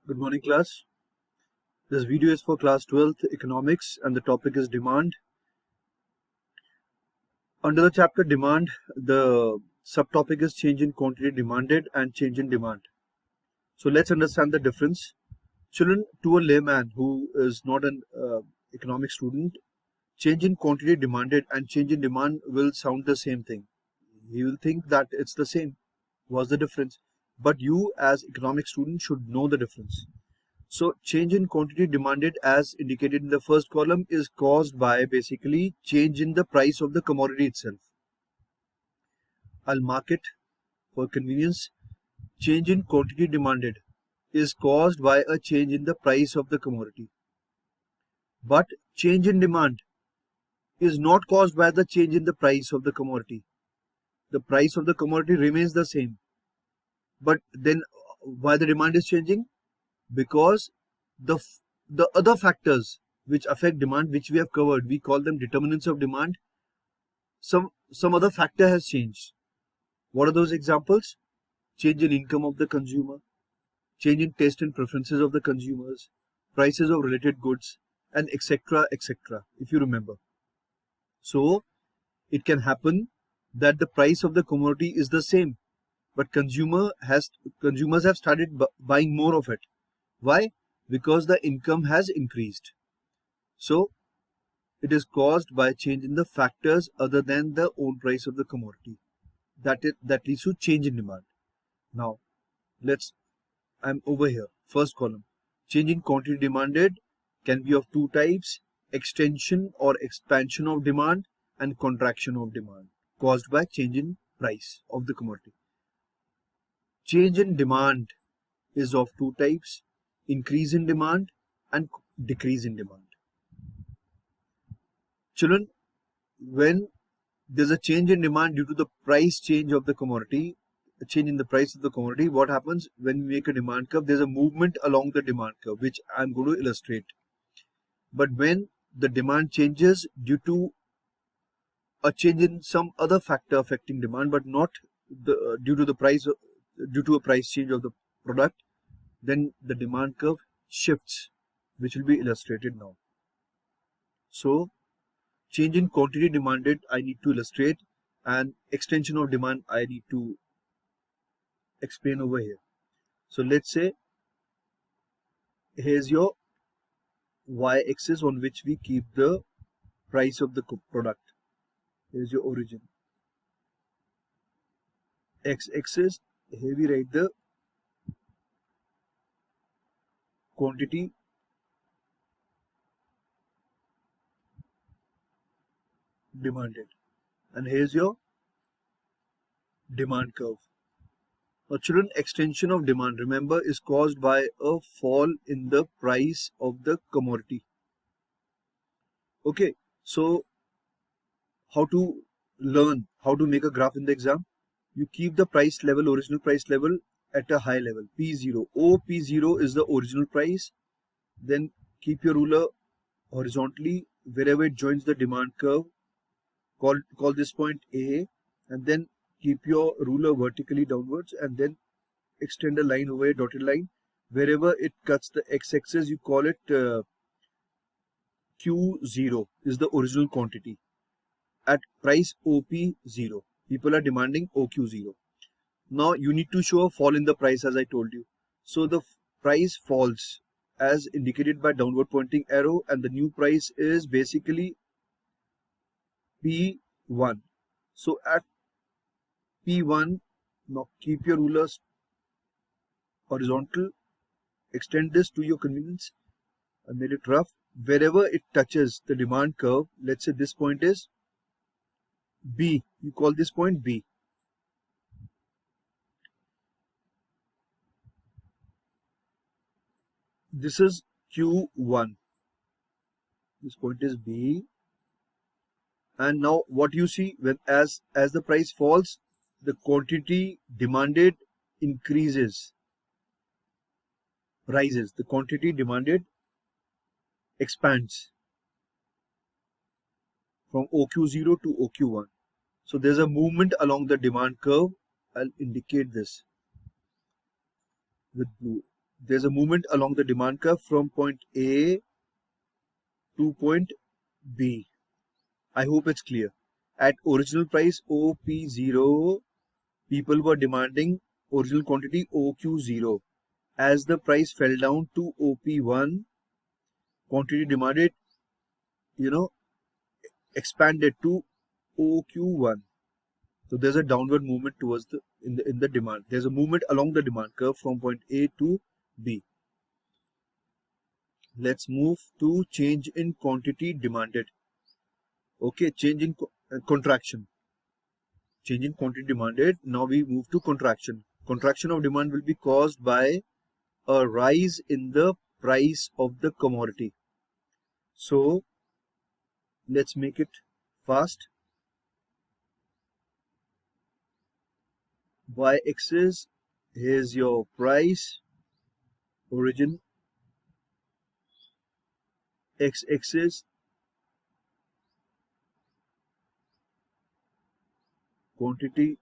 Good morning, class. This video is for class 12th economics and the topic is demand. Under the chapter demand, the subtopic is change in quantity demanded and change in demand. So let's understand the difference. Children, to a layman who is not an economic student, change in quantity demanded and change in demand will sound the same thing. He will think that it's the same. What's the difference? But you as economic student should know the difference. So change in quantity demanded as indicated in the first column is caused by basically change in the price of the commodity itself. I'll mark it for convenience. Change in quantity demanded is caused by a change in the price of the commodity. But change in demand is not caused by the change in the price of the commodity. The price of the commodity remains the same. But then why the demand is changing? Because the other factors which affect demand, which we have covered, we call them determinants of demand. Some other factor has changed. What are those examples? Change in income of the consumer, change in taste and preferences of the consumers, prices of related goods, and etc. etc. if you remember. So it can happen that the price of the commodity is the same, but consumers have started buying more of it. Why? Because the income has increased. So it is caused by change in the factors other than the own price of the commodity. That leads to change in demand. Now I'm over here. First column. Change in quantity demanded can be of two types: extension or expansion of demand and contraction of demand caused by change in price of the commodity. Change in demand is of two types: increase in demand and decrease in demand. Children, when there's a change in demand due to the price change of the commodity, a change in the price of the commodity, what happens when we make a demand curve? There's a movement along the demand curve, which I'm going to illustrate. But when the demand changes due to a change in some other factor affecting demand, but not due to a price change of the product, then the demand curve shifts, which will be illustrated now. So change in quantity demanded I need to illustrate, and extension of demand I need to explain over here. So let's say here's your y-axis on which we keep the price of the product. Here's your origin. X-axis, here we write the quantity demanded, and here's your demand curve. Now children, extension of demand, remember, is caused by a fall in the price of the commodity. Okay, so how to learn how to make a graph in the exam? You keep the price level, original price level, at a high level, P0. P0 is the original price. Then keep your ruler horizontally wherever it joins the demand curve. Call this point A, and then keep your ruler vertically downwards, and then extend a line over a dotted line. Wherever it cuts the x-axis, you call it Q0 is the original quantity. At price OP0, people are demanding OQ0. Now you need to show a fall in the price, as I told you. So the price falls as indicated by downward pointing arrow, and the new price is basically P1. So at P1, now keep your rulers horizontal, extend this to your convenience. I made it rough. Wherever it touches the demand curve, let's say this point is B, you call this point B. This is Q1. This point is B. And now what you see, when as the price falls, the quantity demanded increases, rises. The quantity demanded expands from OQ0 to OQ1. So there's a movement along the demand curve. I'll indicate this with blue. there's a movement along the demand curve from point A to point B. I hope it's clear. At original price OP0, people were demanding original quantity OQ0. As the price fell down to OP1, quantity demanded, you know, expanded to OQ1. So there's a downward movement towards the demand. There's a movement along the demand curve from point A to B. Let's move to change in quantity demanded. Okay, change in contraction. Change in quantity demanded. Now we move to contraction. Contraction of demand will be caused by a rise in the price of the commodity. So let's make it fast. Y-axis, here's your price, origin. X-axis, quantity,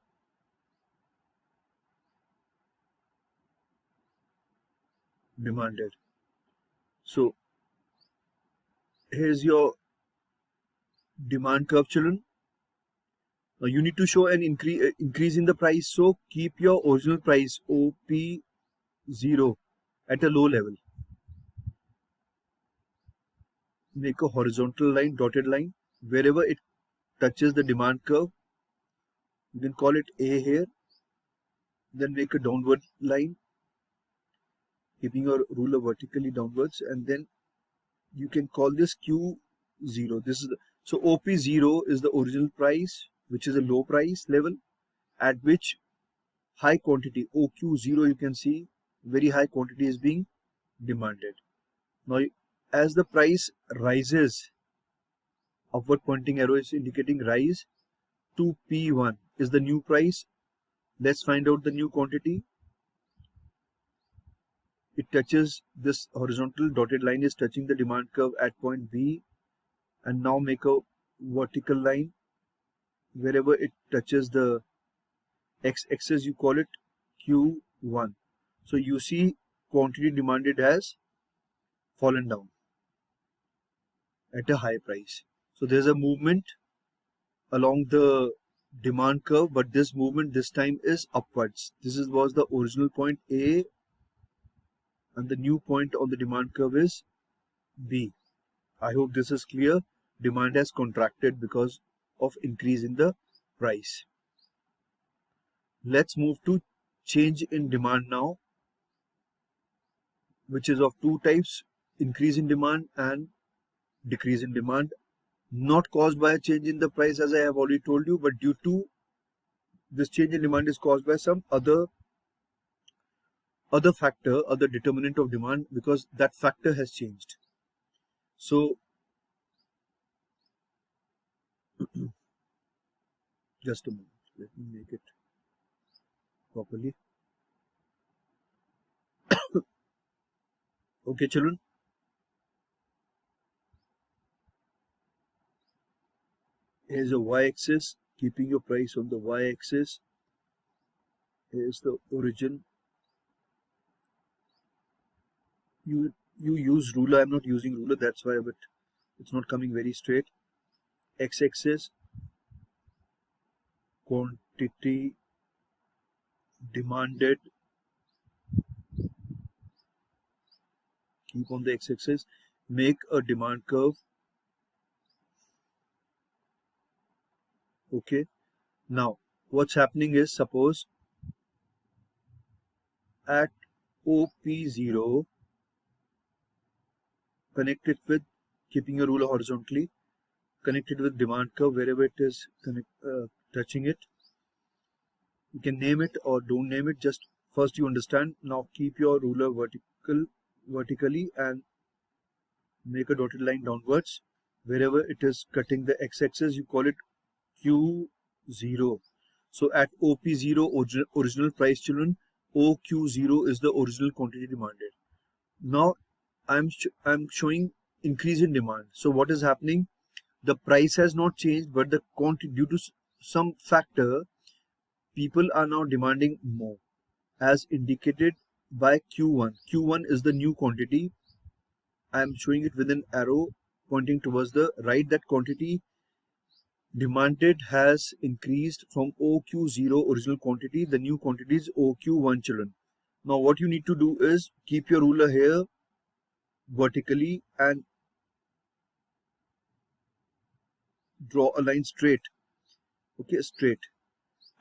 demanded. So here's your demand curve, children. Now you need to show an increase in the price. So keep your original price OP0 at a low level. Make a horizontal line, dotted line. Wherever it touches the demand curve, you can call it A here. Then make a downward line, keeping your ruler vertically downwards, and then you can call this Q0. This is so OP0 is the original price, which is a low price level at which high quantity OQ0, you can see very high quantity is being demanded. Now as the price rises, upward pointing arrow is indicating rise to P1 is the new price. Let's find out the new quantity. It touches this horizontal dotted line is touching the demand curve at point B, and now make a vertical line. Wherever it touches the x-axis, you call it Q1. So you see quantity demanded has fallen down at a high price. So there's a movement along the demand curve, but this movement this time is upwards. This was the original point A, and the new point on the demand curve is B. I hope this is clear. Demand has contracted because of increase in the price. Let's move to change in demand now, which is of two types: increase in demand and decrease in demand. Not caused by a change in the price, as I have already told you, but due to this change in demand is caused by some other factor, other determinant of demand, because that factor has changed. So just a moment, let me make it properly. Okay, children. Here's a y-axis, keeping your price on the y-axis. Here's the origin. You use ruler. I'm not using ruler, that's why, but it's not coming very straight. X-axis, quantity demanded. Keep on the x-axis. Make a demand curve. Okay. Now what's happening is, suppose at OP0, connect it with, keeping your ruler horizontally, connect it with demand curve wherever it is touching it. You can name it or don't name it, just first you understand. Now keep your ruler vertically and make a dotted line downwards. Wherever it is cutting the x-axis, you call it Q0. So at OP0, original price, children, OQ0 is the original quantity demanded. Now I'm showing increase in demand. So what is happening? The price has not changed, but the quantity, due to some factor, people are now demanding more, as indicated by Q1. Q1 is the new quantity. I am showing it with an arrow pointing towards the right. That quantity demanded has increased from OQ0 original quantity. The new quantity is OQ1, children. Now what you need to do is keep your ruler here vertically and draw a line straight. Okay, straight.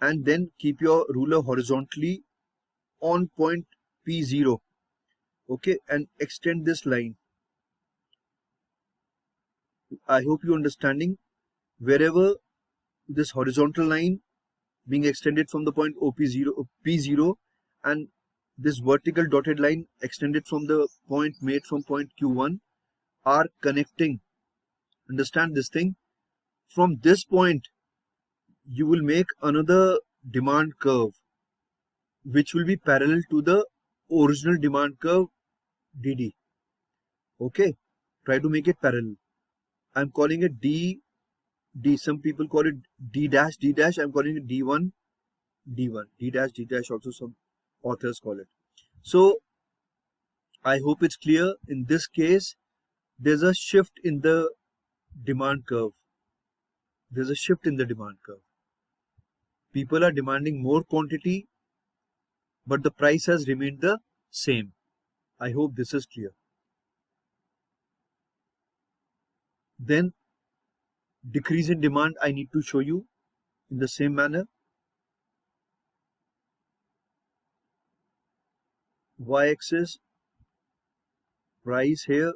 And then keep your ruler horizontally on point P0. Okay, and extend this line. I hope you're understanding. Wherever this horizontal line being extended from the point OP0, P0, and this vertical dotted line extended from the point made from point Q1 are connecting. Understand this thing? From this point, you will make another demand curve which will be parallel to the original demand curve DD. Okay, try to make it parallel. I'm calling it D. Some people call it D dash D dash. I'm calling it D1 D1. D dash D dash also some authors call it. So I hope it's clear. In this case, there's a shift in the demand curve. There's a shift in the demand curve. People are demanding more quantity, but the price has remained the same. I hope this is clear. Then decrease in demand I need to show you in the same manner. Y-axis, price here,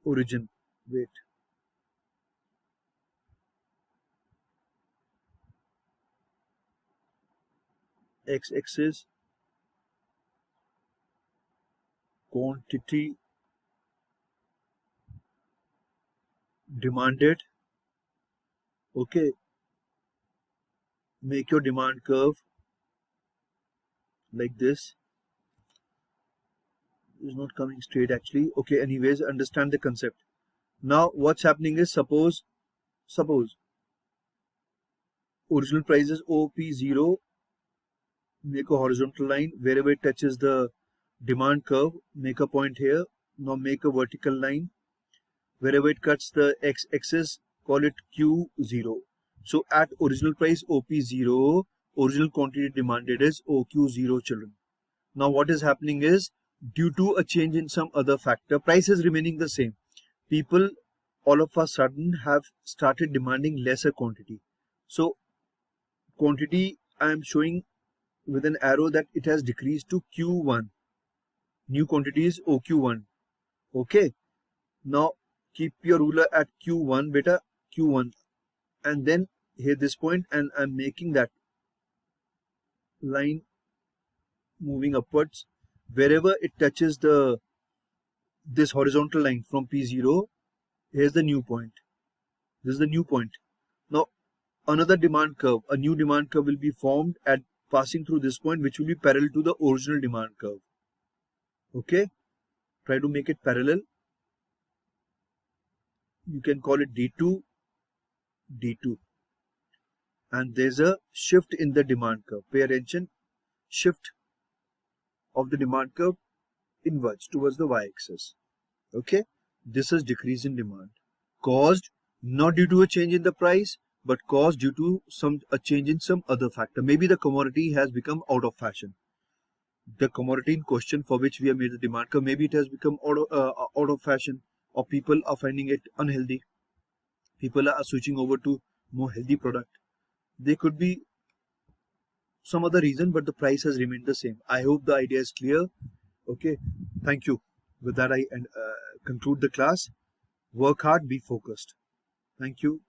origin, wait. X-axis, quantity demanded. Okay, make your demand curve like this. It's not coming straight actually. Okay, anyways, understand the concept. Now what's happening is, suppose original price is OP0, make a horizontal line. Wherever it touches the demand curve, make a point here. Now make a vertical line. Wherever it cuts the x-axis, call it Q0. So at original price OP0, original quantity demanded is OQ0, children. Now what is happening is, due to a change in some other factor, price is remaining the same. People all of a sudden have started demanding lesser quantity. So quantity I am showing with an arrow that it has decreased to Q1. New quantity is OQ1. Okay. Now keep your ruler at Q1, beta, Q1. And then here this point, and I'm making that line moving upwards. Wherever it touches this horizontal line from P0, here's the new point. This is the new point. Now another demand curve, a new demand curve will be formed at passing through this point, which will be parallel to the original demand curve. Okay, try to make it parallel. You can call it D2, D2. And there's a shift in the demand curve. Pay attention, shift of the demand curve inwards towards the y-axis. Okay, this is decrease in demand caused not due to a change in the price, but caused due to a change in some other factor. Maybe the commodity has become out of fashion. The commodity in question for which we have made the demand curve, maybe it has become out of fashion, or people are finding it unhealthy. People are switching over to more healthy product. There could be some other reason, but the price has remained the same. I hope the idea is clear. Okay, thank you. With that, I conclude the class. Work hard, be focused. Thank you.